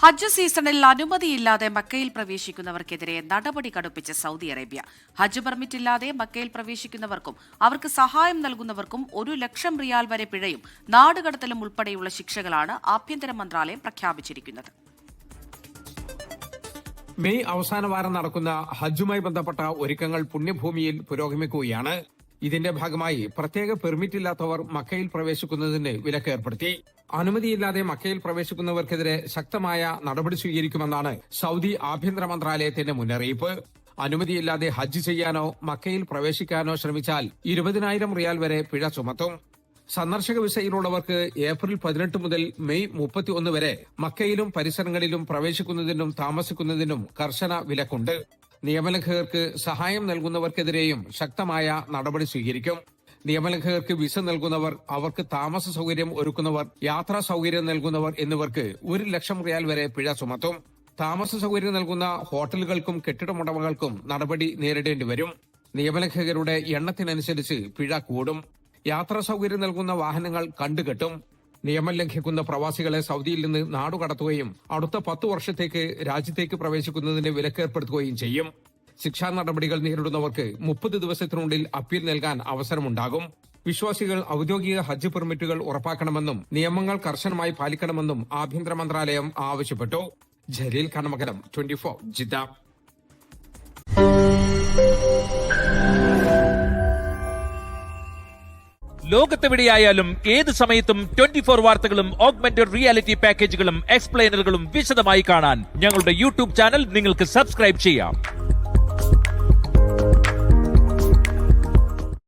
ഹജ്ജ് സീസണിൽ അനുമതിയില്ലാതെ മക്കയിൽ പ്രവേശിക്കുന്നവർക്കെതിരെ നടപടി കടുപ്പിച്ച് സൗദി അറേബ്യ. ഹജ്ജ് പെർമിറ്റ് ഇല്ലാതെ മക്കയിൽ പ്രവേശിക്കുന്നവർക്കും അവർക്ക് സഹായം നൽകുന്നവർക്കും 1,00,000 റിയാൽ വരെ പിഴയും നാടുകടത്തലും ഉൾപ്പെടെയുള്ള ശിക്ഷകളാണ് ആഭ്യന്തര മന്ത്രാലയം പ്രഖ്യാപിച്ചിരിക്കുന്നത്. മെയ് അവസാന വാരം നടക്കുന്ന ഹജ്ജുമായി ബന്ധപ്പെട്ട ഒരുക്കങ്ങൾ പുണ്യഭൂമിയിൽ പുരോഗമിക്കുകയാണ്. ഇതിന്റെ ഭാഗമായി പ്രത്യേക പെർമിറ്റ് ഇല്ലാത്തവർ മക്കയിൽ പ്രവേശിക്കുന്നതിന് വിലക്ക് ഏർപ്പെടുത്തി. അനുമതിയില്ലാതെ മക്കയിൽ പ്രവേശിക്കുന്നവർക്കെതിരെ ശക്തമായ നടപടി സ്വീകരിക്കുമെന്നാണ് സൗദി ആഭ്യന്തര മന്ത്രാലയത്തിന്റെ മുന്നറിയിപ്പ്. അനുമതിയില്ലാതെ ഹജ്ജ് ചെയ്യാനോ മക്കയിൽ പ്രവേശിക്കാനോ ശ്രമിച്ചാൽ 20,000 റിയാൽ വരെ പിഴ ചുമത്തും. സന്ദർശക വിസയിലുള്ളവർക്ക് ഏപ്രിൽ 18 മുതൽ മെയ് 31 വരെ മക്കയിലും പരിസരങ്ങളിലും പ്രവേശിക്കുന്നതിനും താമസിക്കുന്നതിനും കർശന വിലക്കുണ്ട്. നിയമലംഘകർക്ക് സഹായം നൽകുന്നവർക്കെതിരെയും ശക്തമായ നടപടി സ്വീകരിക്കും. നിയമലംഘകർക്ക് വിസ നൽകുന്നവർ, അവർക്ക് താമസ സൗകര്യം ഒരുക്കുന്നവർ, യാത്രാ സൗകര്യം നൽകുന്നവർ എന്നിവർക്ക് 1,00,000 റിയാൽ വരെ പിഴ ചുമത്തും. താമസ സൗകര്യം നൽകുന്ന ഹോട്ടലുകൾക്കും കെട്ടിടമുടമകൾക്കും നടപടി നേരിടേണ്ടി വരും. നിയമലംഘകരുടെ എണ്ണത്തിനനുസരിച്ച് പിഴ കൂടും. യാത്രാ സൗകര്യം നൽകുന്ന വാഹനങ്ങൾ കണ്ടുകെട്ടും. നിയമം ലംഘിക്കുന്ന പ്രവാസികളെ സൗദിയിൽ നിന്ന് നാടുകടത്തുകയും അടുത്ത 10 വർഷത്തേക്ക് രാജ്യത്തേക്ക് പ്രവേശിക്കുന്നതിന് വിലക്കേർപ്പെടുത്തുകയും ചെയ്യും. ശിക്ഷാ നടപടികൾ നേരിടുന്നവർക്ക് 30 ദിവസത്തിനുള്ളിൽ അപ്പീൽ നൽകാൻ അവസരമുണ്ടാകും. വിശ്വാസികൾ ഔദ്യോഗിക ഹജ്ജ് പെർമിറ്റുകൾ ഉറപ്പാക്കണമെന്നും നിയമങ്ങൾ കർശനമായി പാലിക്കണമെന്നും ആഭ്യന്തര മന്ത്രാലയം ആവശ്യപ്പെട്ടു. ജലീൽ കണമകലം, 24 ജിദ്ദ. ലോകത്തെവിടെയായാലും ഏത് സമയത്തും 24 വാർത്തകളും ഓഗ്മെന്റഡ് റിയാലിറ്റി പാക്കേജുകളും എക്സ്പ്ലെയിനറുകളും വിശദമായി കാണാൻ ഞങ്ങളുടെ യൂട്യൂബ് ചാനൽ നിങ്ങൾക്ക് സബ്സ്ക്രൈബ് ചെയ്യാം.